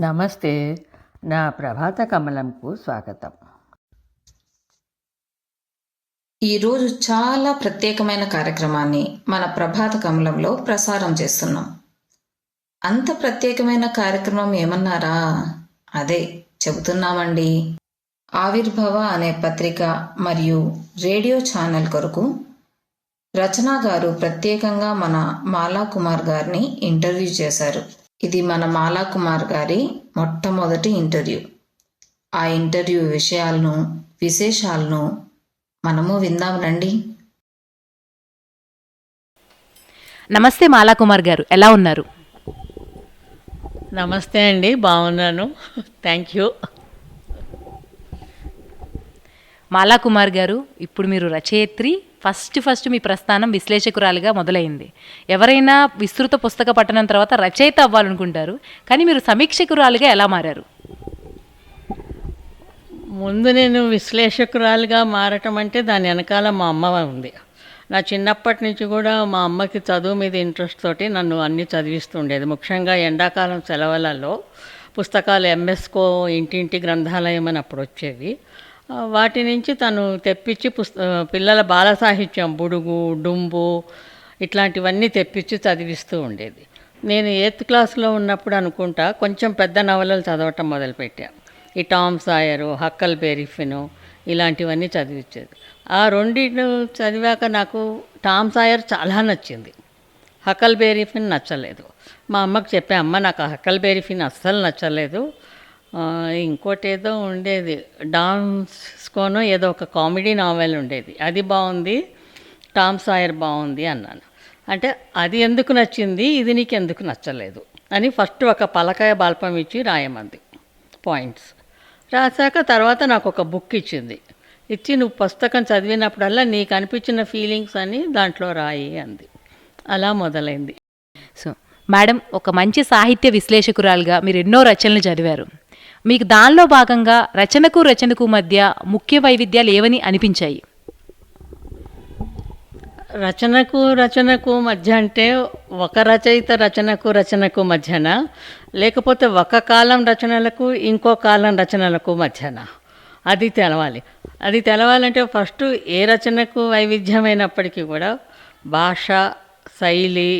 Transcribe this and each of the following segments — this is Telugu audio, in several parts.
నమస్తే. నా ప్రభాత కమలంకు స్వాగతం. ఈరోజు చాలా ప్రత్యేకమైన కార్యక్రమాన్ని మన ప్రభాత కమలంలో ప్రసారం చేస్తున్నాం. అంత ప్రత్యేకమైన కార్యక్రమం ఏమన్నారా? అదే చెబుతున్నామండి. ఆవిర్భవ అనే పత్రిక మరియు రేడియో ఛానల్ కొరకు రచనా గారు ప్రత్యేకంగా మన మాలా కుమార్ గారిని ఇంటర్వ్యూ చేశారు. ఇది మన మాలా కుమార్ గారి మొట్టమొదటి ఇంటర్వ్యూ. ఆ ఇంటర్వ్యూ విషయాలను, విశేషాలను మనము విందాం రండి. నమస్తే మాలా కుమార్ గారు, ఎలా ఉన్నారు? నమస్తే అండి, బాగున్నాను. Thank you. మాలా కుమార్ గారు, ఇప్పుడు మీరు రచయిత్రి. ఫస్ట్ మీ ప్రస్థానం విశ్లేషకురాలిగా మొదలైంది. ఎవరైనా విస్తృత పుస్తక పఠనం తర్వాత రచయిత అవ్వాలనుకుంటారు, కానీ మీరు సమీక్షకురాలిగా ఎలా మారారు? ముందు నేను విశ్లేషకురాలుగా మారటం అంటే దాని వెనకాల మా అమ్మ ఉంది. నా చిన్నప్పటి నుంచి కూడా మా అమ్మకి చదువు మీద ఇంట్రెస్ట్ తోటి నన్ను అన్నీ చదివిస్తుండేది. ముఖ్యంగా ఎండాకాలం సెలవులలో పుస్తకాలు ఎంఎస్కో ఇంటింటి గ్రంథాలయం అని అప్పుడు వచ్చేవి. వాటి నుంచి తను తెప్పించి పిల్లల బాల సాహిత్యం బుడుగు, డుంబు ఇట్లాంటివన్నీ తెప్పించి చదివిస్తూ ఉండేది. నేను 8th క్లాస్లో ఉన్నప్పుడు అనుకుంటా కొంచెం పెద్ద నవలలు చదవటం మొదలుపెట్టా. ఈ టామ్ సాయరు, హక్కల్ బేరీ ఫిన్ ఇలాంటివన్నీ చదివించేది. ఆ రెండింటిని చదివాక నాకు టామ్ సాయర్ చాలా నచ్చింది, హక్కల్ బేరీ ఫిన్ నచ్చలేదు. మా అమ్మకు చెప్పా, అమ్మ నాకు హక్కల్ బేరీ ఫిన్ అస్సలు నచ్చలేదు, ఇంకోటి ఏదో ఉండేది డాన్స్కోనో ఏదో ఒక కామెడీ నావెల్ ఉండేది, అది బాగుంది, టామ్ సాయర్ బాగుంది అన్నాను. అంటే అది ఎందుకు నచ్చింది, ఇది నీకు ఎందుకు నచ్చలేదు అని ఫస్ట్ ఒక పలకాయ బాల్పం ఇచ్చి రాయమంది పాయింట్స్. రాశాక తర్వాత నాకు ఒక బుక్ ఇచ్చి నువ్వు పుస్తకం చదివినప్పుడల్లా నీకు అనిపించిన ఫీలింగ్స్ అని దాంట్లో రాయి అంది. అలా మొదలైంది. సో మేడం, ఒక మంచి సాహిత్య విశ్లేషకురాలుగా మీరు ఎన్నో రచనలు చదివారు. మీకు దానిలో భాగంగా రచనకు మధ్య ముఖ్య వైవిధ్యాలు ఏవని అనిపించాయి? రచనకు మధ్య అంటే ఒక రచనకు మధ్యన, లేకపోతే ఒక కాలం రచనలకు ఇంకో కాలం రచనలకు మధ్యన, అది తెలవాలంటే ఫస్ట్ ఏ రచనకు వైవిధ్యమైనప్పటికీ కూడా భాష, శైలి,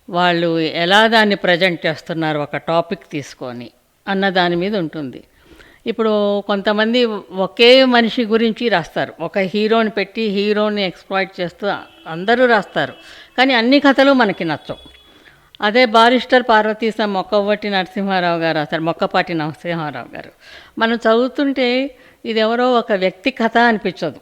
వాళ్ళు ఎలా దాన్ని ప్రజెంట్ చేస్తున్నారు ఒక టాపిక్ తీసుకొని అన్న దాని మీద ఉంటుంది. ఇప్పుడు కొంతమంది ఒకే మనిషి గురించి రాస్తారు, ఒక హీరోని పెట్టి హీరోని ఎక్స్ప్లాయిట్ చేస్తూ అందరూ రాస్తారు, కానీ అన్ని కథలు మనకి నచ్చవు. అదే బారిస్టర్ పార్వతీశం మొక్కపాటి నరసింహారావు గారు రాస్తారు, మొక్కపాటి నరసింహారావు గారు. మనం చదువుతుంటే ఇది ఎవరో ఒక వ్యక్తి కథ అనిపించదు,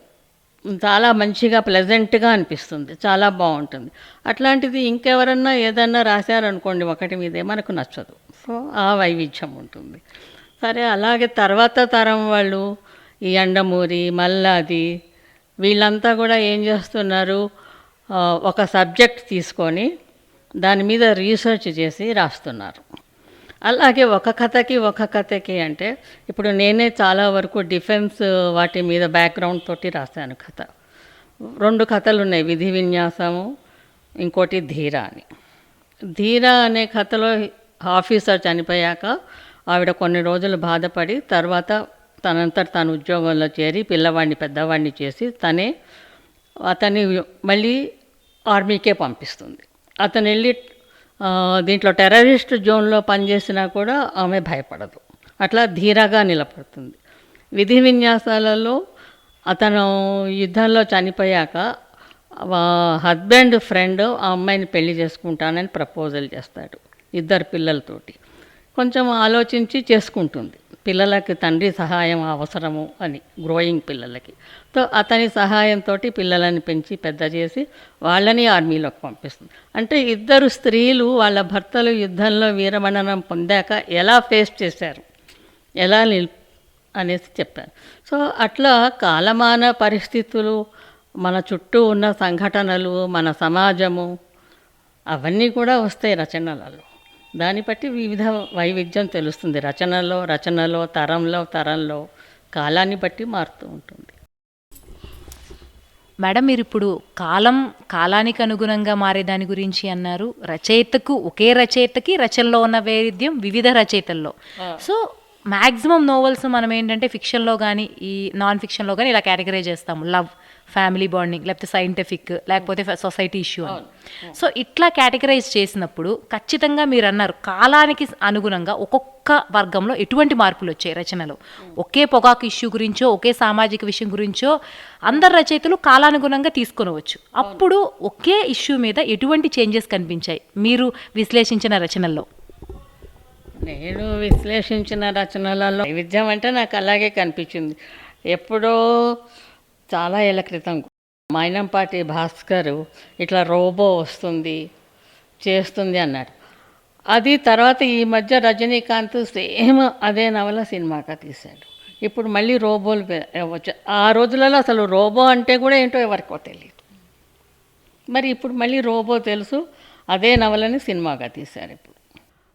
చాలా మంచిగా ప్లెజెంట్గా అనిపిస్తుంది, చాలా బాగుంటుంది. అట్లాంటిది ఇంకెవరన్నా ఏదన్నా రాశారనుకోండి ఒకటి మీదే మనకు నచ్చదు. సో ఆ వైవిధ్యం ఉంటుంది. సరే, అలాగే తర్వాత తరం వాళ్ళు ఈ యండమూరి, మల్లాది వీళ్ళంతా కూడా ఏం చేస్తున్నారు, ఒక సబ్జెక్ట్ తీసుకొని దాని మీద రీసెర్చ్ చేసి రాస్తున్నారు. అలాగే ఒక కథకి అంటే ఇప్పుడు నేనే చాలా వరకు డిఫెన్స్ వాటి మీద బ్యాక్గ్రౌండ్ తోటి రాశాను కథ. 2 కథలు ఉన్నాయి, విధి విన్యాసము, ఇంకోటి ధీర అని. ధీర అనే కథలో ఆఫీసర్ చనిపోయాక ఆవిడ కొన్ని రోజులు బాధపడి తర్వాత తనంతట తాను ఉద్యోగంలో చేరి పిల్లవాడిని పెద్దవాడిని చేసి అతన్ని మళ్ళీ ఆర్మీకే పంపిస్తుంది. అతను వెళ్ళి దీంట్లో టెర్రరిస్ట్ జోన్లో పనిచేసినా కూడా ఆమె భయపడదు, అట్లా ధీరగా నిలబడుతుంది. విధి విన్యాసాలలో అతను యుద్ధంలో చనిపోయాక హస్బెండ్ ఫ్రెండ్ ఆ అమ్మాయిని పెళ్లి చేసుకుంటానని ప్రపోజల్ చేస్తాడు 2 పిల్లలతోటి. కొంచెం ఆలోచించి చేసుకుంటుంది, పిల్లలకి తండ్రి సహాయం అవసరము అని, గ్రోయింగ్ పిల్లలకి. సో అతని సహాయంతో పిల్లలని పెంచి పెద్ద చేసి వాళ్ళని ఆర్మీలోకి పంపిస్తుంది. అంటే 2 స్త్రీలు వాళ్ళ భర్తలు యుద్ధంలో వీరమరణం పొందాక ఎలా ఫేస్ చేశారు, ఎలా అనేసి చెప్పారు. సో అట్లా కాలమాన పరిస్థితులు, మన చుట్టూ ఉన్న సంఘటనలు, మన సమాజము అవన్నీ కూడా వస్తాయి రచనలలో. దాన్ని బట్టి వివిధ వైవిధ్యం తెలుస్తుంది. రచనలో తరంలో కాలాన్ని బట్టి మారుతూ ఉంటుంది. మేడం మీరు ఇప్పుడు కాలానికి అనుగుణంగా మారే దాని గురించి అన్నారు. ఒకే రచయితకి రచనలో ఉన్న వైవిధ్యం వివిధ రచయితల్లో. సో మ్యాక్సిమం నోవెల్స్ మనం ఏంటంటే ఫిక్షన్లో కానీ ఈ నాన్ ఫిక్షన్లో కానీ ఇలా కేటగరైజ్ చేస్తాము. లవ్, ఫ్యామిలీ బాండింగ్, లేకపోతే సైంటిఫిక్, లేకపోతే సొసైటీ ఇష్యూ అని. సో ఇట్లా కేటగరైజ్ చేసినప్పుడు ఖచ్చితంగా మీరు అన్నారు కాలానికి అనుగుణంగా ఒక్కొక్క వర్గంలో ఎటువంటి మార్పులు వచ్చాయి రచనలో. ఒకే పొగాకు ఇష్యూ గురించో ఒకే సామాజిక విషయం గురించో అందరు రచయితలు కాలానుగుణంగా తీసుకొనవచ్చు. అప్పుడు ఒకే ఇష్యూ మీద ఎటువంటి చేంజెస్ కనిపించాయి మీరు విశ్లేషించిన రచనల్లో? నేను విశ్లేషించిన రచనలలో వైవిధ్యం అంటే నాకు అలాగే కనిపించింది. ఎప్పుడో చాలా ఏళ్ళ క్రితం మైనంపాటి భాస్కర్ ఇట్లా రోబో వస్తుంది చేస్తుంది అన్నాడు. అది తర్వాత ఈ మధ్య రజనీకాంత్ సేమ్ అదే నవల సినిమాగా తీశాడు. ఇప్పుడు మళ్ళీ రోబోలు వచ్చాయి. ఆ రోజులలో అసలు రోబో అంటే కూడా ఏంటో ఎవరికో తెలియదు. మరి ఇప్పుడు మళ్ళీ రోబో తెలుసు, అదే నవలని సినిమాగా తీశారు. ఇప్పుడు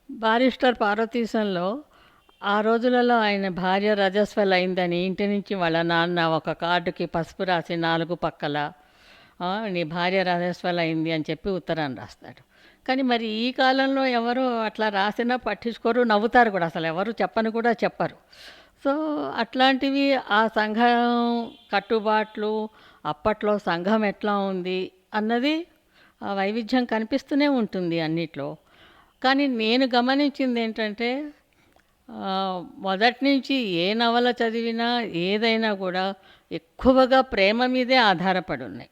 బారిస్టర్ పార్వతీశంలో ఆ రోజులలో ఆయన భార్య రజస్వల్ అయిందని ఇంటి నుంచి వాళ్ళ నాన్న ఒక కార్డుకి పసుపు రాసి 4 పక్కల నీ భార్య రజస్వల్ అయింది అని చెప్పి ఉత్తరాన్ని రాస్తాడు. కానీ మరి ఈ కాలంలో ఎవరు అట్లా రాసినా పట్టించుకోరు, నవ్వుతారు కూడా, అసలు ఎవరు చెప్పని కూడా చెప్పరు. సో అట్లాంటివి ఆ సంఘం కట్టుబాట్లు, అప్పట్లో సంఘం ఎట్లా ఉంది అన్నది ఆ వైవిధ్యం కనిపిస్తూనే ఉంటుంది అన్నిట్లో. కానీ నేను గమనించింది ఏంటంటే మొదటి నుంచి ఏ నవల చదివినా ఏదైనా కూడా ఎక్కువగా ప్రేమ మీదే ఆధారపడి ఉన్నాయి.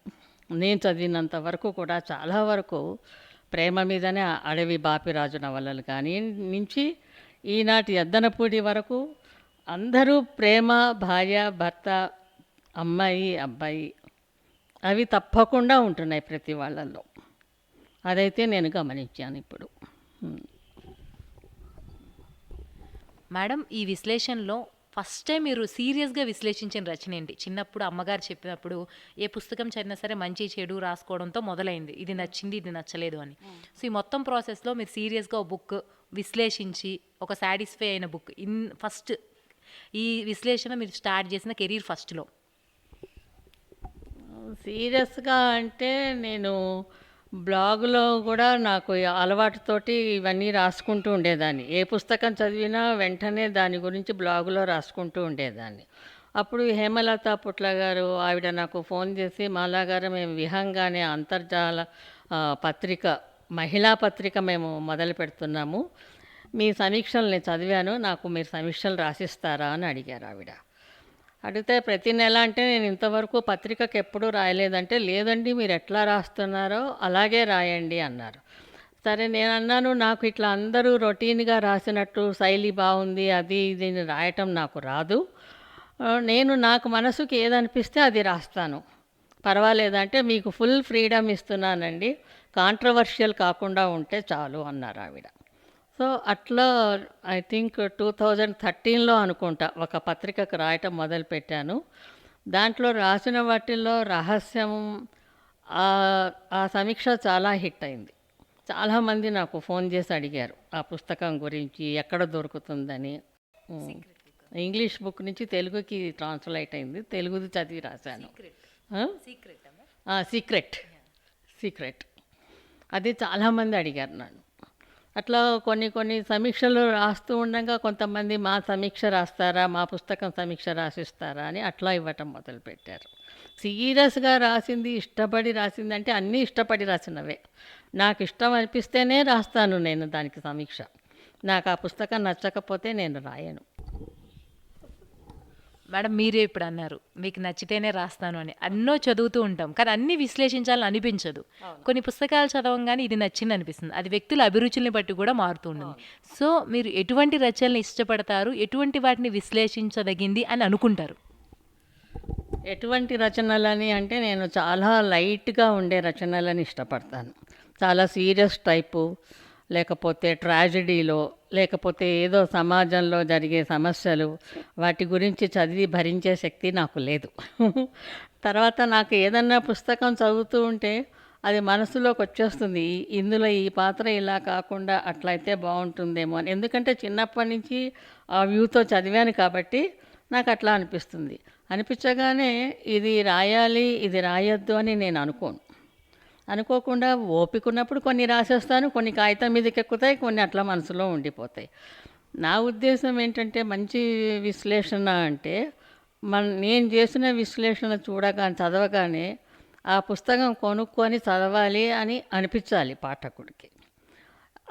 నేను చదివినంత వరకు కూడా చాలా వరకు ప్రేమ మీదనే, అడవి బాపిరాజు నవలలు కానీ నుంచి ఈనాటి ఎద్దనపూడి వరకు అందరూ ప్రేమ, భార్య భర్త, అమ్మాయి అబ్బాయి అవి తప్పకుండా ఉంటున్నాయి ప్రతి వాళ్ళల్లో. అదైతే నేను గమనించాను ఇప్పుడు. మేడం ఈ విశ్లేషణలో ఫస్ట్ టైం మీరు సీరియస్గా విశ్లేషించిన రచన ఏంటి? చిన్నప్పుడు అమ్మగారు చెప్పినప్పుడు ఏ పుస్తకం చదివినా సరే మంచి చెడు రాసుకోవడంతో మొదలైంది, ఇది నచ్చింది ఇది నచ్చలేదు అని. సో ఈ మొత్తం ప్రాసెస్లో మీరు సీరియస్గా ఒక బుక్ విశ్లేషించి ఒక సాటిస్ఫై అయిన బుక్ ఫస్ట్ ఈ విశ్లేషణ మీరు స్టార్ట్ చేసిన కెరీర్ ఫస్ట్లో? సీరియస్గా అంటే నేను బ్లాగులో కూడా నాకు అలవాటుతోటి ఇవన్నీ రాసుకుంటూ ఉండేదాన్ని. ఏ పుస్తకం చదివినా వెంటనే దాని గురించి బ్లాగులో రాసుకుంటూ ఉండేదాన్ని. అప్పుడు హేమలత పుట్ల గారు ఆవిడ నాకు ఫోన్ చేసి, మాలా గారు మేము విహంగానే అంతర్జాల పత్రిక, మహిళా పత్రిక మేము మొదలు పెడుతున్నాము, మీ సమీక్షలు నేను చదివాను, నాకు మీరు సమీక్షలు రాసిస్తారా అని అడిగారు ఆవిడ. అడిగితే ప్రతి నెల అంటే నేను ఇంతవరకు పత్రికకు ఎప్పుడూ రాయలేదంటే, లేదండి మీరు ఎట్లా రాస్తున్నారో అలాగే రాయండి అన్నారు. సరే నేను అన్నాను, నాకు ఇట్లా అందరూ రొటీన్గా రాసినట్టు శైలి బాగుంది అది ఇది రాయటం నాకు రాదు, నేను నాకు మనసుకి ఏదనిపిస్తే అది రాస్తాను, పర్వాలేదంటే మీకు ఫుల్ ఫ్రీడమ్ ఇస్తున్నానండి, కాంట్రవర్షియల్ కాకుండా ఉంటే చాలు అన్నారు ఆవిడ. సో అట్లా ఐ థింక్ 2013లో అనుకుంటా ఒక పత్రికకు రాయటం మొదలుపెట్టాను. దాంట్లో రాసిన వాటిల్లో రహస్యం ఆ సమీక్ష చాలా హిట్ అయింది. చాలామంది నాకు ఫోన్ చేసి అడిగారు ఆ పుస్తకం గురించి, ఎక్కడ దొరుకుతుందని. ఇంగ్లీష్ బుక్ నుంచి తెలుగుకి ట్రాన్స్లేట్ అయింది, తెలుగుది చదివి రాశాను. సీక్రెట్ అది చాలామంది అడిగారు నన్ను. అట్లా కొన్ని సమీక్షలు రాస్తూ ఉండగా కొంతమంది మా సమీక్ష రాస్తారా, మా పుస్తకం సమీక్ష రాసిస్తారా అని అట్లా ఇవ్వటం మొదలుపెట్టారు. సీరియస్గా రాసింది, ఇష్టపడి రాసింది అంటే అన్నీ ఇష్టపడి రాసినవే. నాకు ఇష్టం అనిపిస్తేనే రాస్తాను నేను దానికి సమీక్ష. నాకు ఆ పుస్తకం నచ్చకపోతే నేను రాయను. మేడం మీరే ఇప్పుడు అన్నారు మీకు నచ్చితేనే రాస్తాను అని. అన్నో చదువుతూ ఉంటాం కానీ అన్నీ విశ్లేషించాలని అనిపించదు. కొన్ని పుస్తకాలు చదవంగానే ఇది నచ్చింది అనిపిస్తుంది, అది వ్యక్తుల అభిరుచుల్ని బట్టి కూడా మారుతూ ఉంటుంది. సో మీరు ఎటువంటి రచనలు ఇష్టపడతారు, ఎటువంటి వాటిని విశ్లేషించదగింది అని అనుకుంటారు? ఎటువంటి రచనలని అంటే నేను చాలా లైట్గా ఉండే రచనలని ఇష్టపడతాను. చాలా సీరియస్ టైపు, లేకపోతే ట్రాజడీలో, లేకపోతే ఏదో సమాజంలో జరిగే సమస్యలు వాటి గురించి చదివి భరించే శక్తి నాకు లేదు. తర్వాత నాకు ఏదన్నా పుస్తకం చదువుతూ ఉంటే అది మనసులోకి వచ్చేస్తుంది, ఇందులో ఈ పాత్ర ఇలా కాకుండా అట్లయితే బాగుంటుందేమో అని. ఎందుకంటే చిన్నప్పటి నుంచి ఆ వ్యూతో చదివాను కాబట్టి నాకు అట్లా అనిపిస్తుంది. అనిపించగానే ఇది రాయాలి, ఇది రాయొద్దు అని నేను అనుకోను. అనుకోకుండా ఓపిక ఉన్నప్పుడు కొన్ని రాసేస్తాను, కొన్ని కాగితం మీదకి ఎక్కుతాయి, కొన్ని అట్లా మనసులో ఉండిపోతాయి. నా ఉద్దేశం ఏంటంటే మంచి విశ్లేషణ అంటే నేను చేసిన విశ్లేషణ చదవగానే ఆ పుస్తకం కొనుక్కొని చదవాలి అని అనిపించాలి పాఠకుడికి.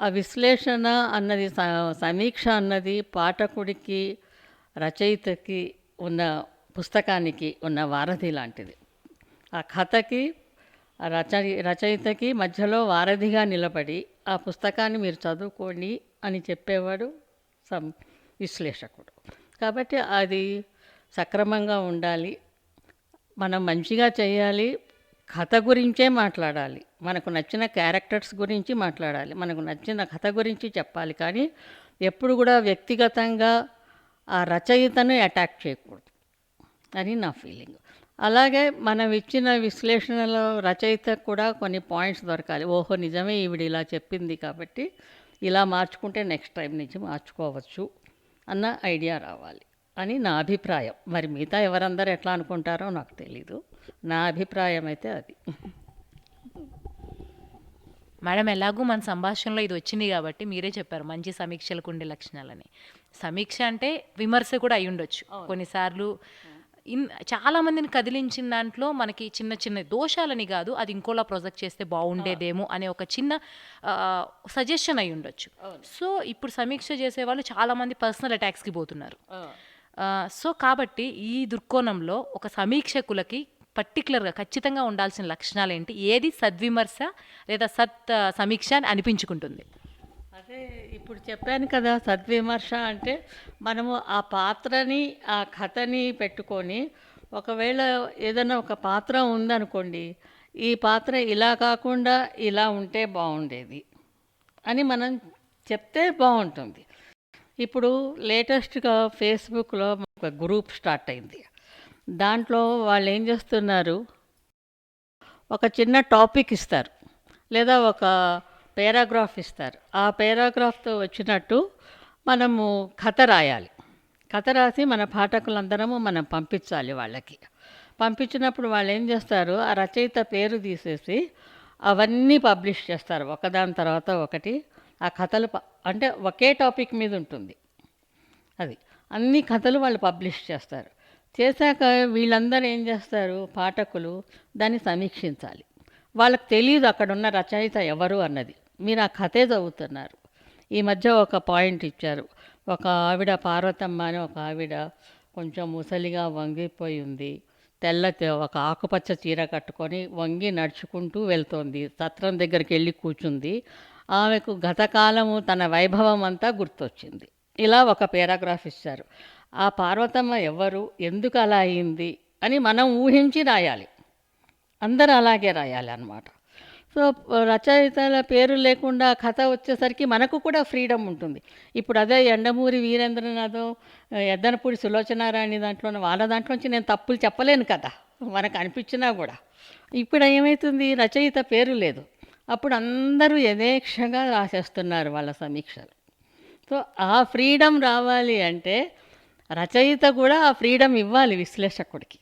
ఆ విశ్లేషణ అన్నది సమీక్ష అన్నది పాఠకుడికి, రచయితకి ఉన్న పుస్తకానికి ఉన్న వారధి లాంటిది. ఆ కథకి రచయితకి మధ్యలో వారధిగా నిలబడి ఆ పుస్తకాన్ని మీరు చదువుకోండి అని చెప్పేవాడు విశ్లేషకుడు. కాబట్టి అది సక్రమంగా ఉండాలి, మనం మంచిగా చేయాలి, కథ గురించే మాట్లాడాలి, మనకు నచ్చిన క్యారెక్టర్స్ గురించి మాట్లాడాలి, మనకు నచ్చిన కథ గురించి చెప్పాలి. కానీ ఎప్పుడు కూడా వ్యక్తిగతంగా ఆ రచయితను అటాక్ చేయకూడదు అని నా ఫీలింగ్. అలాగే మనం ఇచ్చిన విశ్లేషణలో రచయితకు కూడా కొన్ని పాయింట్స్ దొరకాలి. ఓహో నిజమే ఈవిడ ఇలా చెప్పింది కాబట్టి ఇలా మార్చుకుంటే నెక్స్ట్ టైం నుంచి మార్చుకోవచ్చు అన్న ఐడియా రావాలి అని నా అభిప్రాయం. మరి మిగతా ఎవరందరూ ఎట్లా అనుకుంటారో నాకు తెలీదు. నా అభిప్రాయం అయితే అది. మేడం, ఎలాగూ మన సంభాషణలో ఇది వచ్చింది కాబట్టి మీరే చెప్పారు మంచి సమీక్షలకు ఉండే లక్షణాలని. సమీక్ష అంటే విమర్శ కూడా అయి ఉండొచ్చు కొన్నిసార్లు. చాలా మందిని కదిలించిన దాంట్లో మనకి చిన్న చిన్న దోషాలని కాదు, అది ఇంకోలా ప్రొజెక్ట్ చేస్తే బాగుండేదేమో అనే ఒక చిన్న సజెషన్ అయి ఉండొచ్చు. సో ఇప్పుడు సమీక్ష చేసేవాళ్ళు చాలామంది పర్సనల్ అటాక్స్కి పోతున్నారు. సో కాబట్టి ఈ దృక్కోణంలో ఒక సమీక్షకులకి పర్టికులర్గా ఖచ్చితంగా ఉండాల్సిన లక్షణాలు ఏంటి? ఏది సద్విమర్శ లేదా సమీక్ష అని అనిపించుకుంటుంది? అదే ఇప్పుడు చెప్పాను కదా, సద్విమర్శ అంటే మనము ఆ పాత్రని, ఆ కథని పెట్టుకొని, ఒకవేళ ఏదైనా ఒక పాత్ర ఉందనుకోండి, ఈ పాత్ర ఇలా కాకుండా ఇలా ఉంటే బాగుండేది అని మనం చెప్తే బాగుంటుంది. ఇప్పుడు లేటెస్ట్గా ఫేస్బుక్లో ఒక గ్రూప్ స్టార్ట్ అయింది. దాంట్లో వాళ్ళు ఏం చేస్తున్నారు, ఒక చిన్న టాపిక్ ఇస్తారు లేదా ఒక పేరాగ్రాఫ్ ఇస్తారు. ఆ పేరాగ్రాఫ్తో వచ్చినట్టు మనము కథ రాయాలి. కథ రాసి మన పాఠకులందరము మనం పంపించాలి వాళ్ళకి. పంపించినప్పుడు వాళ్ళు ఏం చేస్తారు, ఆ రచయిత పేరు తీసేసి అవన్నీ పబ్లిష్ చేస్తారు ఒకదాని తర్వాత ఒకటి. ఆ కథలు అంటే ఒకే టాపిక్ మీద ఉంటుంది అది. అన్ని కథలు వాళ్ళు పబ్లిష్ చేస్తారు. చేశాక వీళ్ళందరూ ఏం చేస్తారు, పాఠకులు దాన్ని సమీక్షించాలి. వాళ్ళకి తెలియదు అక్కడ ఉన్న రచయిత ఎవరు అన్నది. మీరు ఆ కథే చదువుతున్నారు. ఈ మధ్య ఒక పాయింట్ ఇచ్చారు. ఒక ఆవిడ, పార్వతమ్మ అని ఒక ఆవిడ, కొంచెం ముసలిగా వంగిపోయి ఉంది, ఒక ఆకుపచ్చ చీర కట్టుకొని వంగి నడుచుకుంటూ వెళ్తోంది. సత్రం దగ్గరికి వెళ్ళి కూర్చుంది. ఆమెకు గతకాలము తన వైభవం అంతా గుర్తొచ్చింది. ఇలా ఒక పేరాగ్రాఫ్ ఇచ్చారు. ఆ పార్వతమ్మ ఎవరు, ఎందుకు అలా అయింది అని మనం ఊహించి రాయాలి. అందరూ అలాగే రాయాలి అన్నమాట. సో రచయితల పేరు లేకుండా కథ వచ్చేసరికి మనకు కూడా ఫ్రీడమ్ ఉంటుంది. ఇప్పుడు అదే యండమూరి వీరేంద్రనాథ్, ఎద్దనపూడి సులోచనారాణి వాళ్ళ దాంట్లోంచి నేను తప్పులు చెప్పలేను కదా, మనకు అనిపించినా కూడా. ఇప్పుడు ఏమవుతుంది, రచయిత పేరు లేదు, అప్పుడు అందరూ యథేక్షగా రాసేస్తున్నారు వాళ్ళ సమీక్షలు. సో ఆ ఫ్రీడమ్ రావాలి అంటే రచయిత కూడా ఆ ఫ్రీడమ్ ఇవ్వాలి విశ్లేషకుడికి.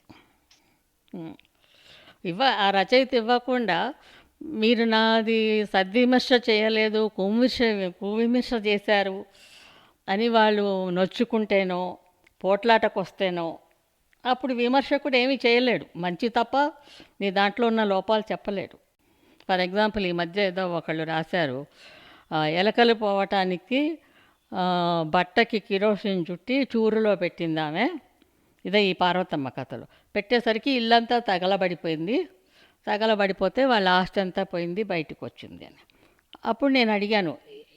ఆ రచయిత ఇవ్వకుండా మీరు నాది సద్విమర్శ చేయలేదు, కువిమర్శ చేశారు అని వాళ్ళు నొచ్చుకుంటేనో పోట్లాటకు వస్తేనో అప్పుడు విమర్శకుడు ఏమీ చేయలేడు. మంచి తప్ప నీ దాంట్లో ఉన్న లోపాలు చెప్పలేడు. ఫర్ ఎగ్జాంపుల్ ఈ మధ్య ఏదో ఒకళ్ళు రాశారు, ఎలకలు పోవటానికి బట్టకి కిరోసిన్ చుట్టి చూరులో పెట్టింది ఆమె. ఇదే ఈ పార్వతమ్మ కథలో. పెట్టేసరికి ఇల్లంతా తగలబడిపోతే వాళ్ళ ఆస్తి అంతా పోయింది, బయటకు వచ్చింది అని. అప్పుడు నేను అడిగాను,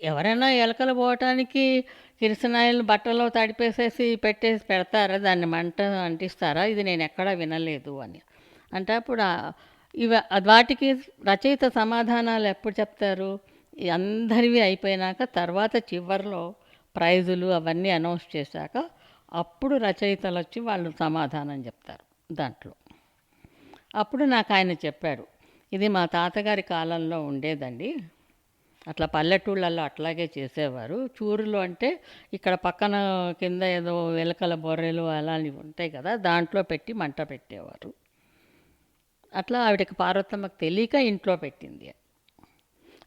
ఎవరైనా ఎలకలు పోవటానికి కిరసనాయిలు బట్టలో తడిపేసేసి పెడతారా, దాన్ని మంట అంటిస్తారా? ఇది నేను ఎక్కడా వినలేదు అని. అంటే అప్పుడు వాటికి రచయిత సమాధానాలు ఎప్పుడు చెప్తారు, అందరివి అయిపోయినాక తర్వాత చివరిలో ప్రైజులు అవన్నీ అనౌన్స్ చేశాక అప్పుడు రచయితలు వచ్చి వాళ్ళు సమాధానం చెప్తారు దాంట్లో. అప్పుడు నాకు ఆయన చెప్పాడు, ఇది మా తాతగారి కాలంలో ఉండేదండి, అట్లా పల్లెటూళ్ళల్లో అట్లాగే చేసేవారు. చూరులు అంటే ఇక్కడ పక్కన కింద ఏదో ఎలకల బొర్రెలు అలాంటివి ఉంటాయి కదా, దాంట్లో పెట్టి మంట పెట్టేవారు. అట్లా ఆవిడకి పార్వతమ్మకు తెలియక ఇంట్లో పెట్టింది.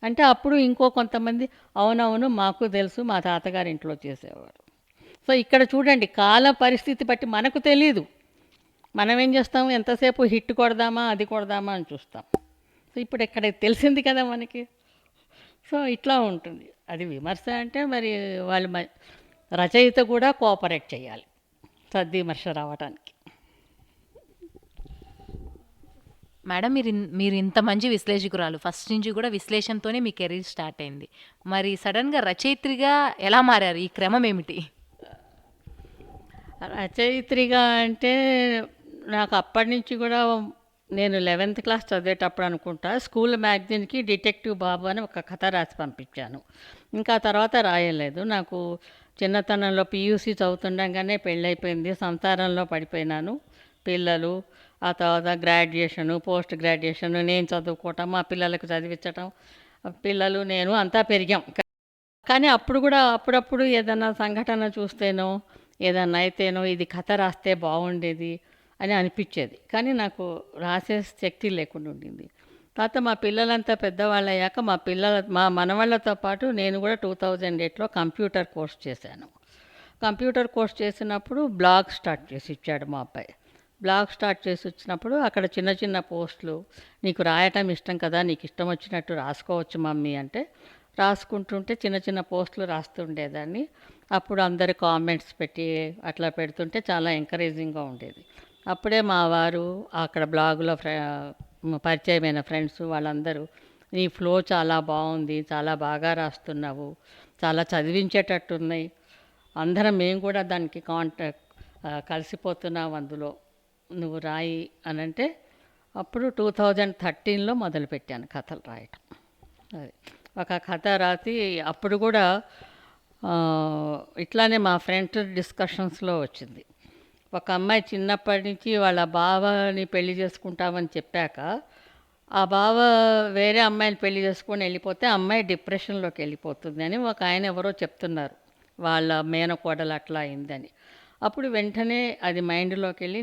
అంటే అప్పుడు ఇంకో కొంతమంది అవునవును మాకు తెలుసు, మా తాతగారి ఇంట్లో చేసేవారు. సో ఇక్కడ చూడండి, కాల పరిస్థితి బట్టి మనకు తెలీదు. మనం ఏం చేస్తాము, ఎంతసేపు హిట్ కొడదామా అది కొడదామా అని చూస్తాం. సో ఇప్పుడు ఇక్కడ తెలిసింది కదా మనకి. సో ఇట్లా ఉంటుంది. అది విమర్శ అంటే మరి వాళ్ళు రచయిత కూడా కోఆపరేట్ చేయాలి సద్విమర్శ రావడానికి. మేడం, మీరు ఇంత మంచి విశ్లేషకురాలు, ఫస్ట్ నుంచి కూడా విశ్లేషణతోనే మీ కెరీర్ స్టార్ట్ అయింది. మరి సడన్గా రచయిత్రిగా ఎలా మారారు? ఈ క్రమం ఏమిటి? రచయిత్రిగా అంటే నాకు అప్పటి నుంచి కూడా, నేను 11th క్లాస్ చదివేటప్పుడు అనుకుంటా, స్కూల్ మ్యాగజైన్కి డిటెక్టివ్ బాబు అని ఒక కథ రాసి పంపించాను. ఇంకా తర్వాత రాయలేదు. నాకు చిన్నతనంలో పీయూసీ చదువుతుండగానే పెళ్ళైపోయింది, సంసారంలో పడిపోయినాను. పిల్లలు, ఆ తర్వాత గ్రాడ్యుయేషను, పోస్ట్ గ్రాడ్యుయేషను, నేను చదువుకోవటం, మా పిల్లలకు చదివించటం, పిల్లలు నేను అంతా పెరిగాం. కానీ అప్పుడు కూడా అప్పుడప్పుడు ఏదైనా సంఘటన చూస్తేనో ఏదన్నా అయితేనో ఇది కథ రాస్తే బాగుండేది అని అనిపించేది. కానీ నాకు రాసే శక్తి లేకుండా ఉండింది. తర్వాత మా పిల్లలంతా పెద్దవాళ్ళు అయ్యాక మా మనవాళ్ళతో పాటు నేను కూడా 2008లో కంప్యూటర్ కోర్స్ చేశాను. కంప్యూటర్ కోర్స్ చేసినప్పుడు బ్లాగ్ స్టార్ట్ చేసి ఇచ్చాడు మా అబ్బాయి. బ్లాగ్ స్టార్ట్ చేసి వచ్చినప్పుడు అక్కడ చిన్న చిన్న పోస్టులు, నీకు రాయటం ఇష్టం కదా, నీకు ఇష్టం వచ్చినట్టు రాసుకోవచ్చు మమ్మీ అంటే రాసుకుంటుంటే చిన్న చిన్న పోస్టులు రాస్తుండేదాన్ని. అప్పుడు అందరు కామెంట్స్ పెట్టి అట్లా పెడుతుంటే చాలా ఎంకరేజింగ్గా ఉండేది. అప్పుడే మా వారు అక్కడ బ్లాగులో పరిచయమైన ఫ్రెండ్స్ వాళ్ళందరూ, నీ ఫ్లో చాలా బాగుంది, చాలా బాగా రాస్తున్నావు, చాలా చదివించేటట్టున్నాయి, అందరం మేము కూడా దానికి కలిసిపోతున్నావు, అందులో నువ్వు రాయి అని అంటే అప్పుడు 2013లో మొదలుపెట్టాను కథలు రాయటం. అది ఒక కథ రాసి అప్పుడు కూడా ఇట్లానే మా ఫ్రెండ్స్ డిస్కషన్స్లో వచ్చింది. ఒక అమ్మాయి చిన్నప్పటి నుంచి వాళ్ళ బావని పెళ్లి చేసుకుంటామని చెప్పాక ఆ బావ వేరే అమ్మాయిని పెళ్లి చేసుకొని వెళ్ళిపోతే అమ్మాయి డిప్రెషన్లోకి వెళ్ళిపోతుంది అని ఒక ఆయన ఎవరో చెప్తున్నారు, వాళ్ళ మేనకోడలు అట్లా అయిందని. అప్పుడు వెంటనే అది మైండ్లోకి వెళ్ళి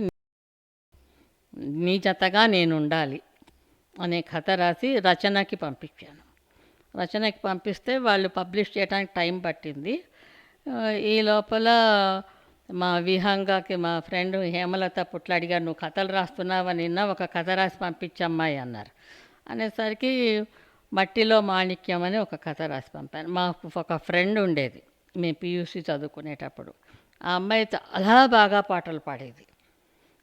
నీ జతగా నేను ఉండాలి అనే కథ రాసి రచనకి పంపించాను. రచనకి పంపిస్తే వాళ్ళు పబ్లిష్ చేయడానికి టైం పట్టింది. ఈ లోపల మా విహంగాకి మా ఫ్రెండ్ హేమలత పుట్లాడి గారు, నువ్వు కథలు రాస్తున్నావని నిన్న ఒక కథ రాసి పంపించమ్మాయి అన్నారు. అనేసరికి మట్టిలో మాణిక్యం అని ఒక కథ రాసి పంపాను. మాకు ఒక ఫ్రెండ్ ఉండేది, మేము పీయూసీ చదువుకునేటప్పుడు. ఆ అమ్మాయి చాలా బాగా పాటలు పాడేది.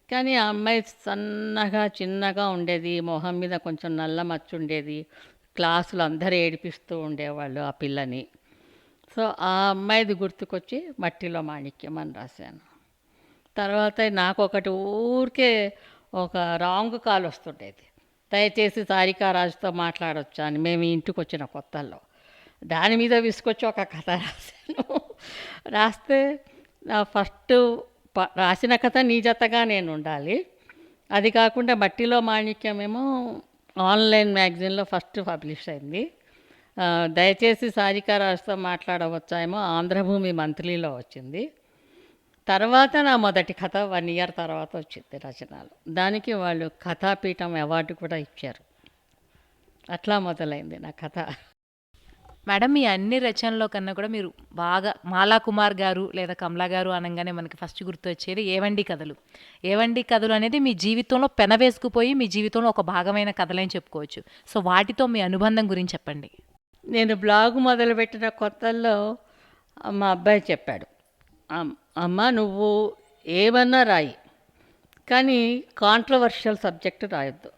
కానీ ఆ అమ్మాయి సన్నగా చిన్నగా ఉండేది, మొహం మీద కొంచెం నల్ల మచ్చ ఉండేది, క్లాసులు అందరూ ఏడిపిస్తూ ఉండేవాళ్ళు ఆ పిల్లని. సో ఆ అమ్మాయిది గుర్తుకొచ్చి మట్టిలో మాణిక్యం అని రాశాను. తర్వాత నాకు ఒకటి ఊరికే ఒక రాంగ్ కాల్ వస్తుండేది, దయచేసి సారికారాజుతో మాట్లాడొచ్చా అని, మేము ఇంటికి వచ్చిన కొత్తల్లో. దాని మీద విసుకొచ్చి ఒక కథ రాశాను. రాస్తే నా ఫస్ట్ రాసిన కథ నీ జతగా నేను ఉండాలి. అది కాకుండా మట్టిలో మాణిక్యం ఏమో ఆన్లైన్ మ్యాగజైన్లో ఫస్ట్ పబ్లిష్ అయింది. దయచేసి సారికారాజుతో మాట్లాడవచ్చా ఏమో ఆంధ్రభూమి మంత్లీలో వచ్చింది. తర్వాత నా మొదటి కథ 1 year తర్వాత వచ్చింది రచనలు. దానికి వాళ్ళు కథాపీఠం అవార్డు కూడా ఇచ్చారు. అట్లా మొదలైంది నా కథ. మేడం, మీ అన్ని రచనలో కన్నా కూడా మీరు బాగా మాలా కుమార్ గారు లేదా కమలా గారు అనగానే మనకి ఫస్ట్ గుర్తొచ్చేది ఏవండి కథలు. ఏవండి కథలు అనేది మీ జీవితంలో పెనవేసుకుపోయి మీ జీవితంలో ఒక భాగమైన కథలని చెప్పుకోవచ్చు. సో వాటితో మీ అనుబంధం గురించి చెప్పండి. నేను బ్లాగ్ మొదలుపెట్టిన కొత్తల్లో మా అబ్బాయి చెప్పాడు, అమ్మ నువ్వు ఏమన్నా రాయి కానీ కాంట్రవర్షియల్ సబ్జెక్ట్ రాయొద్దు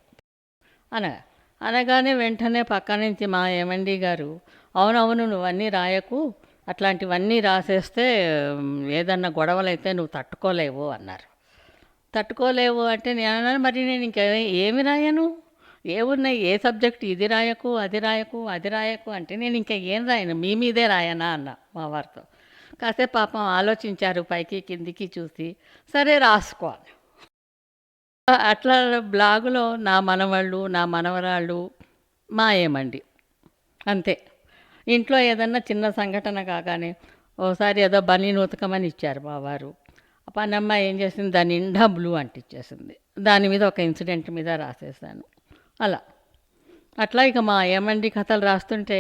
అనగానే వెంటనే పక్క నుంచి మా ఏమండి గారు, అవునవును నువ్వన్నీ రాయకు, అట్లాంటివన్నీ రాసేస్తే ఏదన్నా గొడవలైతే నువ్వు తట్టుకోలేవు అన్నారు. తట్టుకోలేవు అంటే నేను మరి నేను ఇంకా ఏమి రాయను, ఏమున్నాయి, ఏ సబ్జెక్ట్, ఇది రాయకు అది రాయకు అది రాయకు అంటే నేను ఇంకా ఏం రాయను, మీ మీదే రాయనా అన్న మా వారితో. కాసేపు పాపం ఆలోచించారు, పైకి కిందికి చూసి సరే రాసుకోవాలి. అట్లా బ్లాగులో నా మనవాళ్ళు నా మనవరాళ్ళు మా ఏమండి అంతే ఇంట్లో ఏదన్నా చిన్న సంఘటన కాగానే ఓసారి ఏదో బనీన్ ఉతకమని ఇచ్చారు మా వారు. ఆ పనమ్మాయి ఏం చేసింది, దాని నిండా బ్లూ అంటించేసింది. దాని మీద ఒక ఇన్సిడెంట్ మీద రాసేసాను. అలా అట్లా ఇక మా ఏమండి కథలు రాస్తుంటే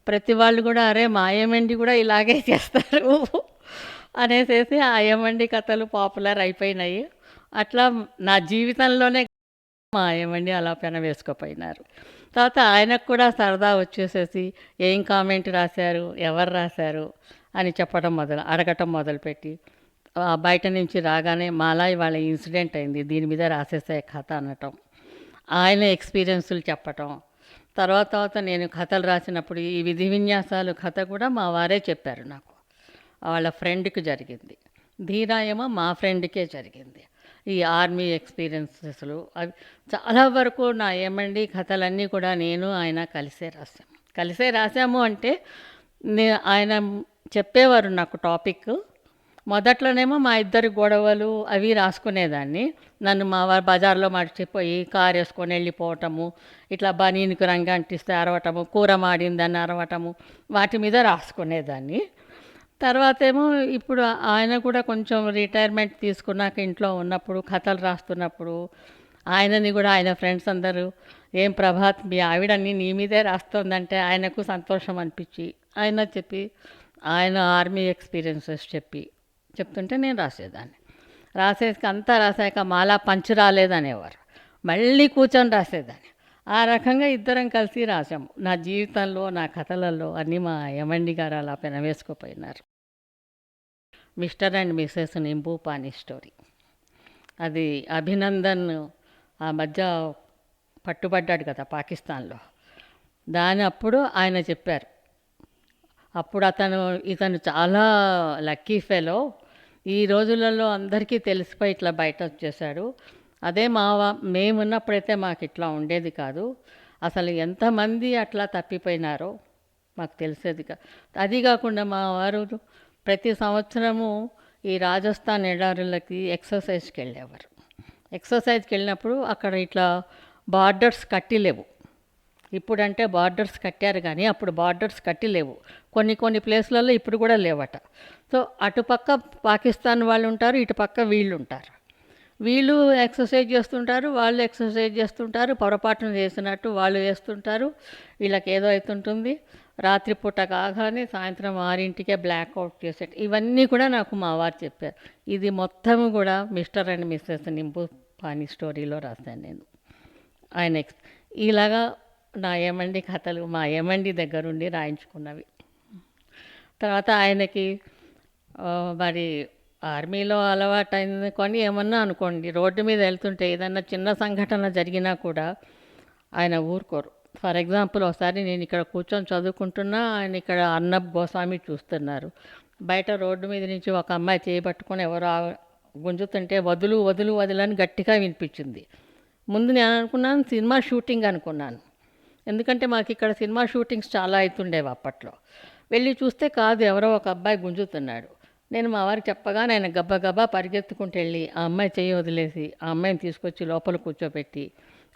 ప్రతి వాళ్ళు కూడా అరే మా ఏమండి కూడా ఇలాగే చేస్తారు అనేసేసి ఆ ఏమండి కథలు పాపులర్ అయిపోయినాయి. అట్లా నా జీవితంలోనే మా ఏమండి అలా పెన వేసుకుపోయినారు. తర్వాత ఆయనకు కూడా సరదా వచ్చేసేసి ఏం కామెంట్ రాశారు, ఎవరు రాశారు అని అడగటం మొదలుపెట్టి బయట నుంచి రాగానే మాలా ఇవాళ ఇన్సిడెంట్ అయింది, దీని మీద రాసేసే కథ అనటం, ఆయన ఎక్స్పీరియన్సులు చెప్పటం. తర్వాత నేను కథలు రాసినప్పుడు ఈ విధి విన్యాసాలు కథ కూడా మా వారే చెప్పారు నాకు. వాళ్ళ ఫ్రెండ్కి జరిగింది. ధీరా ఏమో మా ఫ్రెండ్కే జరిగింది. ఈ ఆర్మీ ఎక్స్పీరియన్సెస్లు అవి చాలా వరకు నా ఏమండి కథలన్నీ కూడా నేను ఆయన కలిసే రాసాము అంటే ఆయన చెప్పేవారు నాకు టాపిక్. మొదట్లోనేమో మా ఇద్దరి గొడవలు అవి రాసుకునేదాన్ని. నన్ను మా వారు బజార్లో మర్చిపోయి కారు వేసుకొని వెళ్ళిపోవటము, ఇట్లా బనీనికి రంగు అంటిస్తే అరవటము, కూర మాడిందని అరవటము, వాటి మీద రాసుకునేదాన్ని. తర్వాత ఏమో ఇప్పుడు ఆయన కూడా కొంచెం రిటైర్మెంట్ తీసుకున్నాక ఇంట్లో ఉన్నప్పుడు కథలు రాస్తున్నప్పుడు ఆయనని కూడా ఆయన ఫ్రెండ్స్ అందరూ ఏం ప్రభాత్ మీ ఆవిడని నీ మీదే రాస్తుందంటే ఆయనకు సంతోషం అనిపించి ఆయన ఆర్మీ ఎక్స్పీరియన్సెస్ చెప్తుంటే నేను రాసేదాన్ని. అంతా రాసాక మాలా పంచు రాలేదనేవారు, మళ్ళీ కూర్చొని రాసేదాన్ని. ఆ రకంగా ఇద్దరం కలిసి రాసాము. నా జీవితంలో నా కథలలో అన్నీ మా యమండి గారు అలా పెనవేసుకుపోయినారు. Mr and Mrs Nimbu Pani story, అది అభినందన్ ఆ మధ్య పట్టుబడ్డాడు కదా పాకిస్తాన్లో, అప్పుడు ఆయన చెప్పారు. అప్పుడు ఇతను చాలా లక్కీ ఫెలో, ఈ రోజులలో అందరికీ తెలిసిపోయి ఇట్లా బయట వచ్చేసాడు. అదే మేమున్నప్పుడైతే మాకు ఇట్లా ఉండేది కాదు, అసలు ఎంతమంది అట్లా తప్పిపోయినారో మాకు తెలిసేది కాదు. అది కాకుండా మా వారు ప్రతి సంవత్సరము ఈ రాజస్థాన్ ఎడారులకి ఎక్సర్సైజ్కి వెళ్ళేవారు. ఎక్సర్సైజ్కి వెళ్ళినప్పుడు అక్కడ ఇట్లా బార్డర్స్ కట్టిలేవు. ఇప్పుడంటే బార్డర్స్ కట్టారు కానీ అప్పుడు బార్డర్స్ కట్టిలేవు. కొన్ని ప్లేస్లలో ఇప్పుడు కూడా లేవట. సో అటుపక్క పాకిస్తాన్ వాళ్ళు ఉంటారు, ఇటుపక్క వీళ్ళు ఉంటారు. వీళ్ళు ఎక్సర్సైజ్ చేస్తుంటారు, వాళ్ళు ఎక్సర్సైజ్ చేస్తుంటారు, పొరపాటున చేసినట్టు వాళ్ళు చేస్తుంటారు. వీళ్ళకి ఏదో అవుతుంటుంది. రాత్రిపూట కాగానే సాయంత్రం 6ంటికే బ్లాక్అవుట్ చేసేట్టు ఇవన్నీ కూడా నాకు మా వారు చెప్పారు. ఇది మొత్తం కూడా mister and Mrs Nimbu pani స్టోరీలో రాశాను నేను. ఇలాగా నా ఏమండి కథలు మా ఏమండి దగ్గరుండి రాయించుకున్నవి. తర్వాత ఆయనకి మరి ఆర్మీలో అలవాటైంది కొని ఏమన్నా అనుకోండి, రోడ్డు మీద వెళ్తుంటే ఏదన్నా చిన్న సంఘటన జరిగినా కూడా ఆయన ఊరుకోరు. ఫర్ ఎగ్జాంపుల్ ఒకసారి నేను ఇక్కడ కూర్చొని చదువుకుంటున్నా, ఆయన ఇక్కడ అర్నబ్ గోస్వామి చూస్తున్నారు. బయట రోడ్డు మీద నుంచి ఒక అమ్మాయి చేయబట్టుకొని ఎవరో గుంజుతుంటే వదులు వదులు వదులని గట్టిగా వినిపించింది. ముందు నేను అనుకున్నాను సినిమా షూటింగ్ అనుకున్నాను, ఎందుకంటే మాకు ఇక్కడ సినిమా షూటింగ్స్ చాలా అవుతుండేవి అప్పట్లో. వెళ్ళి చూస్తే కాదు, ఎవరో ఒక అబ్బాయి గుంజుతున్నాడు. నేను మా వారికి చెప్పగా ఆయన గబ్బా పరిగెత్తుకుంటూ వెళ్ళి ఆ అమ్మాయి చెయ్యి వదిలేసి ఆ అమ్మాయిని తీసుకొచ్చి లోపల కూర్చోబెట్టి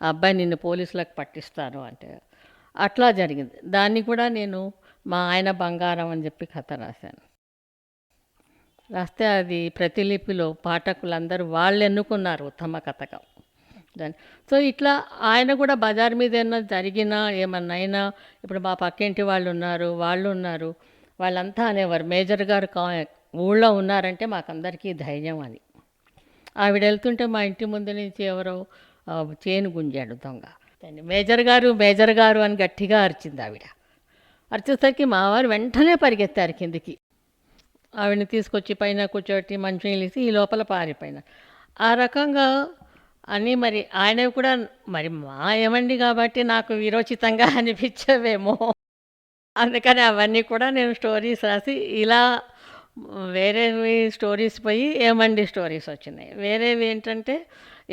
ఆ అబ్బాయి నిన్ను పోలీసులకు పట్టిస్తాను అంటే అట్లా జరిగింది. దాన్ని కూడా నేను మా ఆయన బంగారం అని చెప్పి కథ రాస్తే అది ప్రతిలిపిలో పాఠకులందరూ వాళ్ళు ఎన్నుకున్నారు ఉత్తమ కథగా దాన్ని. సో ఇట్లా ఆయన కూడా బజార్ మీద ఏమన్నా జరిగినా ఏమన్నా అయినా, ఇప్పుడు మా పక్కింటి వాళ్ళు ఉన్నారు, వాళ్ళంతా అనేవారు మేజర్ గారు ఊళ్ళో ఉన్నారంటే మాకందరికీ ధైర్యం అని. ఆవిడ వెళ్తుంటే మా ఇంటి ముందు నుంచి ఎవరో చేను గుంజాడు దొంగ, మేజర్ గారు అని గట్టిగా అరిచింది ఆవిడ. అరిచేసరికి మా వారు వెంటనే పరిగెత్తారు కిందికి. ఆవిడని తీసుకొచ్చి పైన కూర్చోటి మంచినీళ్ళు ఇసి ఈ లోపల పారిపోయిన. ఆ రకంగా అని మరి ఆయన కూడా మరి మా ఏమండి కాబట్టి నాకు విరోచితంగా అనిపించవేమో, అందుకని అవన్నీ కూడా నేను స్టోరీస్ రాసి ఇలా వేరేవి స్టోరీస్ పోయి ఏమండి స్టోరీస్ వచ్చినాయి. వేరేవి ఏంటంటే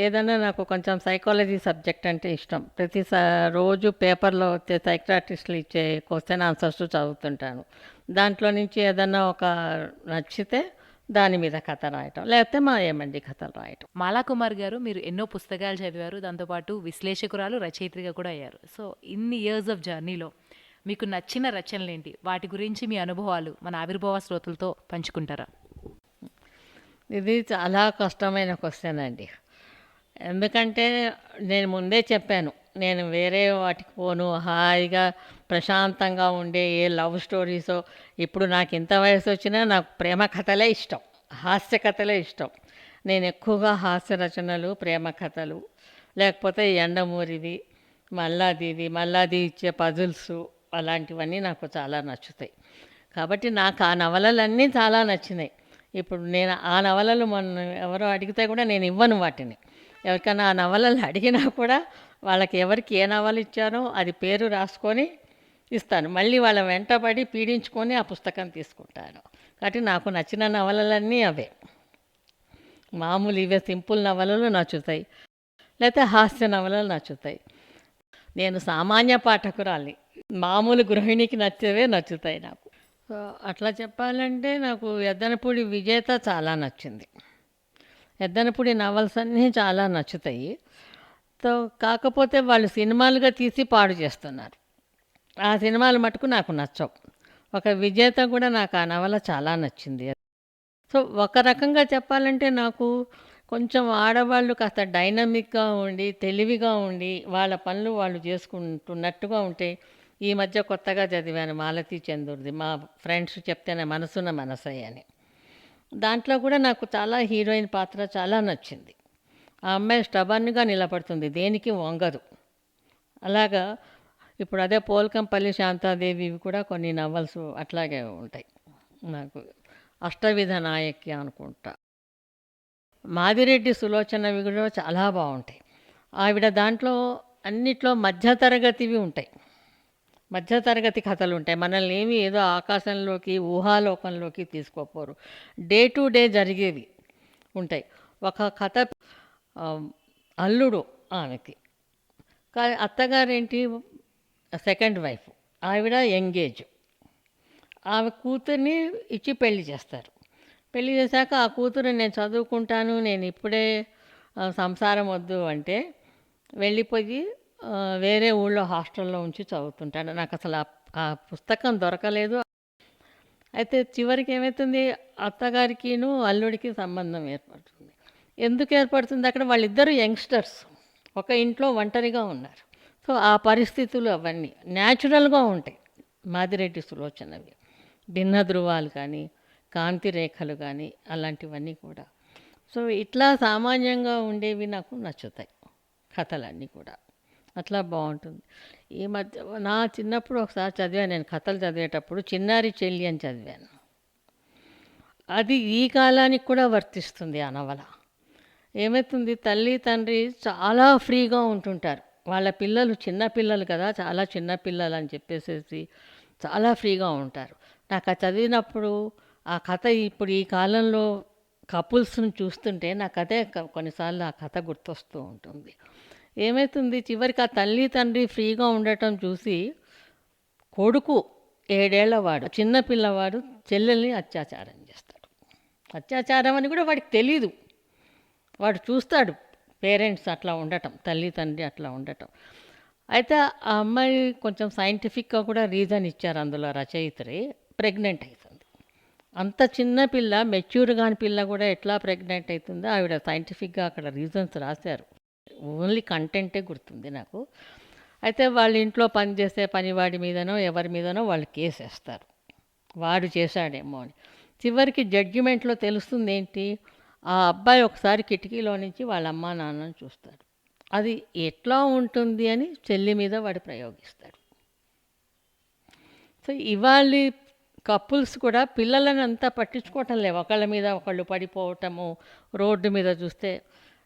ఏదన్నా నాకు కొంచెం సైకాలజీ సబ్జెక్ట్ అంటే ఇష్టం. రోజు పేపర్లో వచ్చే సైక్రాటిస్టులు ఇచ్చే క్వశ్చన్ ఆన్సర్స్ చదువుతుంటాను. దాంట్లో నుంచి ఏదన్నా ఒక నచ్చితే దాని మీద కథ రాయటం, లేకపోతే మా ఏమండి కథలు రాయటం. మాలా కుమార్ గారు, మీరు ఎన్నో పుస్తకాలు చదివారు, దాంతోపాటు విశ్లేషకురాలు, రచయిత్రిగా కూడా అయ్యారు. సో ఇన్ని ఇయర్స్ ఆఫ్ జర్నీలో మీకు నచ్చిన రచనలేంటి? వాటి గురించి మీ అనుభవాలు మన ఆవిర్భావ శ్రోతలతో పంచుకుంటారా? ఇది చాలా కష్టమైన క్వశ్చన్ అండి. ఎందుకంటే నేను ముందే చెప్పాను, నేను వేరే వాటికి పోను, హాయిగా ప్రశాంతంగా ఉండే ఏ లవ్ స్టోరీసో. ఇప్పుడు నాకు ఇంత వయసు వచ్చినా నాకు ప్రేమ కథలే ఇష్టం, హాస్య కథలే ఇష్టం. నేను ఎక్కువగా హాస్య రచనలు, ప్రేమ కథలు, లేకపోతే ఎండమూరివి, మల్లాది ఇచ్చే పజిల్స్, అలాంటివన్నీ నాకు చాలా నచ్చుతాయి. కాబట్టి నాకు ఆ నవలలన్నీ చాలా నచ్చినాయి. ఇప్పుడు నేను ఆ నవలలు మొన్న ఎవరో అడిగితే కూడా నేను ఇవ్వను వాటిని. ఎవరికైనా ఆ నవలలు అడిగినా కూడా వాళ్ళకి ఎవరికి ఏ నవల ఇచ్చానో అది పేరు రాసుకొని ఇస్తాను. మళ్ళీ వాళ్ళ వెంటబడి పీడించుకొని ఆ పుస్తకం తీసుకుంటాను. కాబట్టి నాకు నచ్చిన నవలలన్నీ అవే. మామూలు ఇవే సింపుల్ నవలలు నచ్చుతాయి, లేకపోతే హాస్య నవలలు నచ్చుతాయి. నేను సామాన్య పాఠకురాలి, మామూలు గృహిణికి నచ్చేవే నచ్చుతాయి నాకు. సో అట్లా చెప్పాలంటే నాకు ఎద్దనపూడి విజేత చాలా నచ్చింది. ఎద్దనపూడి నవల్స్ అన్నీ చాలా నచ్చుతాయి. సో కాకపోతే వాళ్ళు సినిమాలుగా తీసి పాడు చేస్తున్నారు. ఆ సినిమాలు మటుకు నాకు నచ్చవు. ఒక విజేత కూడా నాకు ఆ నవల చాలా నచ్చింది. సో ఒక రకంగా చెప్పాలంటే నాకు కొంచెం ఆడవాళ్ళు కాస్త డైనమిక్గా ఉండి, తెలివిగా ఉండి, వాళ్ళ పనులు వాళ్ళు చేసుకుంటున్నట్టుగా ఉంటే. ఈ మధ్య కొత్తగా చదివాను మాలతీ చందూర్ది, మా ఫ్రెండ్స్ చెప్తేనే మనసున్న మనసయ్య అని. దాంట్లో కూడా నాకు చాలా హీరోయిన్ పాత్ర చాలా నచ్చింది. ఆ అమ్మాయి స్టబన్గా నిలబడుతుంది, దేనికి వంగదు. అలాగా ఇప్పుడు అదే పోల్కంపల్లి శాంతాదేవి కూడా కొన్ని నవల్స్ అట్లాగే ఉంటాయి. నాకు అష్టవిధ నాయకి అనుకుంటా. మాదిరెడ్డి సులోచనవి కూడా చాలా బాగుంటాయి. ఆవిడ దాంట్లో అన్నిట్లో మధ్యతరగతివి ఉంటాయి, మధ్యతరగతి కథలు ఉంటాయి. మనల్ని ఏమి ఏదో ఆకాశంలోకి ఊహాలోకంలోకి తీసుకోపోరు. డే టు డే జరిగేవి ఉంటాయి. ఒక కథ అల్లుడు ఆమెకి, కానీ అత్తగారేంటి సెకండ్ వైఫ్, ఆవిడ ఎంగేజ్. ఆమె కూతుర్ని ఇచ్చి పెళ్లి చేస్తారు. పెళ్లి చేశాక ఆ కూతురు నేను చదువుకుంటాను, నేను ఇప్పుడే సంసారం వద్దు అంటే వెళ్ళిపోయి వేరే ఊళ్ళో హాస్టల్లో ఉంచి చదువుతుంటాను. నాకు అసలు ఆ పుస్తకం దొరకలేదు. అయితే చివరికి ఏమవుతుంది, అత్తగారికిను అల్లుడికి సంబంధం ఏర్పడుతుంది. ఎందుకు ఏర్పడుతుంది? అక్కడ వాళ్ళిద్దరూ యంగ్స్టర్స్, ఒక ఇంట్లో ఒంటరిగా ఉన్నారు. సో ఆ పరిస్థితులు అవన్నీ న్యాచురల్గా ఉంటాయి మాదిరెడ్డి సులోచనవి. భిన్న ధృవాలు కానీ, కాంతి రేఖలు కానీ, అలాంటివన్నీ కూడా. సో ఇట్లా సామాన్యంగా ఉండేవి నాకు నచ్చుతాయి కథలన్నీ కూడా. అట్లా బాగుంటుంది. ఈ మధ్య నా చిన్నప్పుడు ఒకసారి చదివాను, నేను కథలు చదివేటప్పుడు చిన్నారి చెల్లి అని చదివాను. అది ఈ కాలానికి కూడా వర్తిస్తుంది ఆ నవల. ఏమవుతుంది, తల్లి తండ్రి చాలా ఫ్రీగా ఉంటుంటారు. వాళ్ళ పిల్లలు చిన్నపిల్లలు కదా, చాలా చిన్నపిల్లలు అని చెప్పేసి చాలా ఫ్రీగా ఉంటారు. నాకు ఆ చదివినప్పుడు ఆ కథ ఇప్పుడు ఈ కాలంలో కపుల్స్ని చూస్తుంటే నాకు అదే కొన్నిసార్లు ఆ కథ గుర్తొస్తూ ఉంటుంది. ఏమవుతుంది, చివరికి ఆ తల్లి తండ్రి ఫ్రీగా ఉండటం చూసి కొడుకు 7 ఏళ్లవాడు చిన్నపిల్లవాడు చెల్లెల్ని అత్యాచారం చేస్తాడు. అత్యాచారం అని కూడా వాడికి తెలీదు. వాడు చూస్తాడు పేరెంట్స్ అట్లా ఉండటం, తల్లి తండ్రి అట్లా ఉండటం. అయితే ఆ అమ్మాయి కొంచెం సైంటిఫిక్గా కూడా రీజన్ ఇచ్చారు అందులో రచయిత్రి. ప్రెగ్నెంట్ అవుతుంది. అంత చిన్న పిల్ల, మెచ్యూర్ కాని పిల్ల కూడా ఎట్లా ప్రెగ్నెంట్ అవుతుందో ఆవిడ సైంటిఫిక్గా అక్కడ రీజన్స్ రాశారు. ఓన్లీ కంటెంటే గుర్తుంది నాకు. అయితే వాళ్ళ ఇంట్లో పనిచేసే పనివాడి మీదనో ఎవరి మీదనో వాళ్ళు కేసు వేస్తారు, వాడు చేశాడేమో అని. చివరికి జడ్జిమెంట్లో తెలుస్తుంది ఏంటి, ఆ అబ్బాయి ఒకసారి కిటికీలో నుంచి వాళ్ళ అమ్మా నాన్నని చూస్తాడు. అది ఎట్లా ఉంటుంది అని చెల్లి మీద వాడు ప్రయోగిస్తాడు. సో ఇవాళ కపుల్స్ కూడా పిల్లలను అంతా పట్టించుకోవటం లేవు, ఒకళ్ళ మీద ఒకళ్ళు పడిపోవటము రోడ్డు మీద చూస్తే.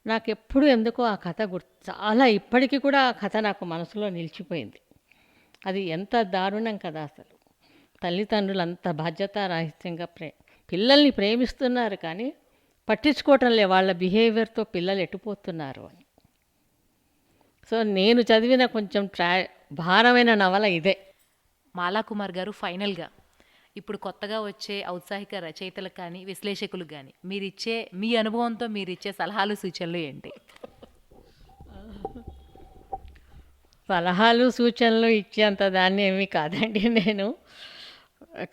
నాకు ఎప్పుడు ఎందుకో ఆ కథ చాలా ఇప్పటికీ కూడా ఆ కథ నాకు మనసులో నిలిచిపోయింది. అది ఎంత దారుణం కదా అసలు. తల్లిదండ్రులు అంత బాధ్యతారాహిత్యంగా పిల్లల్ని ప్రేమిస్తున్నారు కానీ పట్టించుకోవటం లే వాళ్ళ బిహేవియర్తో పిల్లలు ఎట్టుపోతున్నారు అని. సో నేను చదివిన కొంచెం భారమైన నవల ఇదే. మాలాకుమార్ గారు, ఫైనల్గా ఇప్పుడు కొత్తగా వచ్చే ఔత్సాహిక రచయితలకు కానీ విశ్లేషకులకు కానీ మీరిచ్చే, మీ అనుభవంతో మీరిచ్చే సలహాలు సూచనలు ఏంటి? సలహాలు సూచనలు ఇచ్చేంత దాన్ని ఏమీ కాదండి నేను.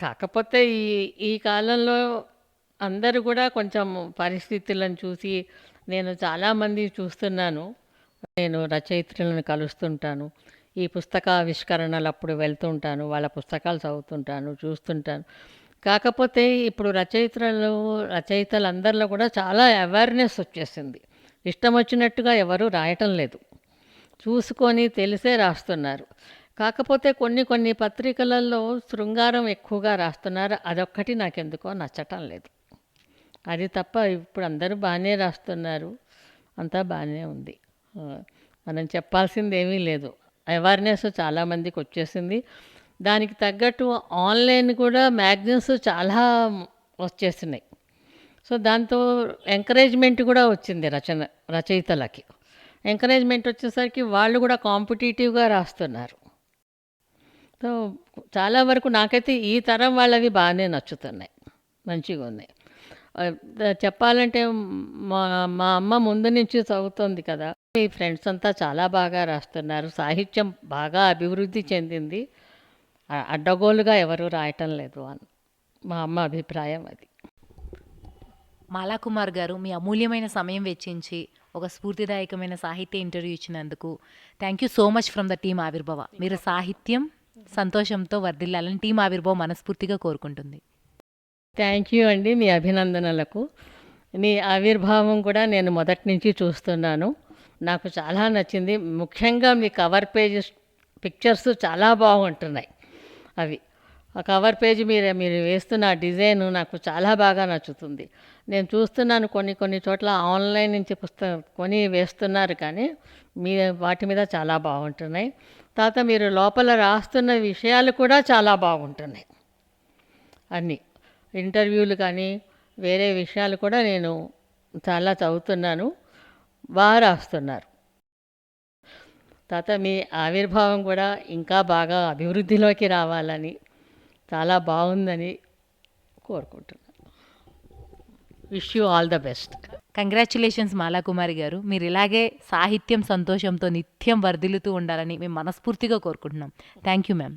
కాకపోతే ఈ ఈ కాలంలో అందరూ కూడా కొంచెం పరిస్థితులను చూసి నేను చాలామంది చూస్తున్నాను. నేను రచయిత్రులను కలుస్తుంటాను. ఈ పుస్తకావిష్కరణలు అప్పుడు వెళ్తుంటాను. వాళ్ళ పుస్తకాలు చదువుతుంటాను, చూస్తుంటాను. కాకపోతే ఇప్పుడు రచయితలందరిలో కూడా చాలా అవేర్‌నెస్ వచ్చేసింది. ఇష్టం వచ్చినట్టుగా ఎవరు రాయటం లేదు. చూసుకొని తెలిసే రాస్తున్నారు. కాకపోతే కొన్ని కొన్ని పత్రికలలో శృంగారం ఎక్కువగా రాస్తున్నారు. అదొక్కటి నాకెందుకో నచ్చటం లేదు. అది తప్ప ఇప్పుడు అందరూ బాగానే రాస్తున్నారు. అంతా బాగానే ఉంది. మనం చెప్పాల్సింది ఏమీ లేదు. అవేర్‌నెస్ చాలామందికి వచ్చేసింది. దానికి తగ్గట్టు ఆన్‌లైన్ కూడా మ్యాగజైన్స్ చాలా వచ్చేసినాయి. సో దాంతో ఎంకరేజ్మెంట్ కూడా వచ్చింది రచయితలకి. ఎంకరేజ్మెంట్ వచ్చేసరికి వాళ్ళు కూడా కాంపిటీటివ్గా రాస్తున్నారు. సో చాలా వరకు నాకైతే ఈ తరం వాళ్ళవి బాగానే నచ్చుతున్నాయి, మంచిగా ఉన్నాయి. చెప్పాలంటే మా మా అమ్మ ముందు నుంచి చదువుతుంది కదా, ఈ ఫ్రెండ్స్ అంతా చాలా బాగా రాస్తున్నారు. సాహిత్యం బాగా అభివృద్ధి చెందింది. అడ్డగోలుగా ఎవరు రాయటం లేదు అని మా అమ్మ అభిప్రాయం అది. మాలాకుమార్ గారు మీ అమూల్యమైన సమయం వెచ్చించి ఒక స్ఫూర్తిదాయకమైన సాహిత్య ఇంటర్వ్యూ ఇచ్చినందుకు thank you so much from the team Avirbhava. మీరు సాహిత్యం సంతోషంతో వర్ధిల్లాలని టీం ఆవిర్భవ మనస్ఫూర్తిగా కోరుకుంటుంది. థ్యాంక్ యూ అండి మీ అభినందనలకు. మీ ఆవిర్భావం కూడా నేను మొదటి నుంచి చూస్తున్నాను. నాకు చాలా నచ్చింది. ముఖ్యంగా మీ కవర్ పేజ్ పిక్చర్స్ చాలా బాగుంటున్నాయి. అవి ఆ కవర్ పేజ్ మీరు వేస్తున్న డిజైన్ నాకు చాలా బాగా నచ్చుతుంది. నేను చూస్తున్నాను కొన్ని కొన్ని చోట్ల ఆన్లైన్ నుంచి పుస్తకం కొని వేస్తున్నారు, కానీ వాటి మీద చాలా బాగుంటున్నాయి. తర్వాత మీరు లోపల రాస్తున్న విషయాలు కూడా చాలా బాగుంటున్నాయి. అన్నీ ఇంటర్వ్యూలు కానీ వేరే విషయాలు కూడా నేను చాలా చదువుతున్నాను, బాగా రాస్తున్నారు. తర్వాత మీ ఆవిర్భావం కూడా ఇంకా బాగా అభివృద్ధిలోకి రావాలని, చాలా బాగుందని కోరుకుంటున్నాను. Wish you all the best. Congratulations Malakumari garu. మీరు ఇలాగే సాహిత్యం సంతోషంతో నిత్యం వర్ధిల్లుతూ ఉండాలని మేము మనస్ఫూర్తిగా కోరుకుంటున్నాం. Thank you ma'am.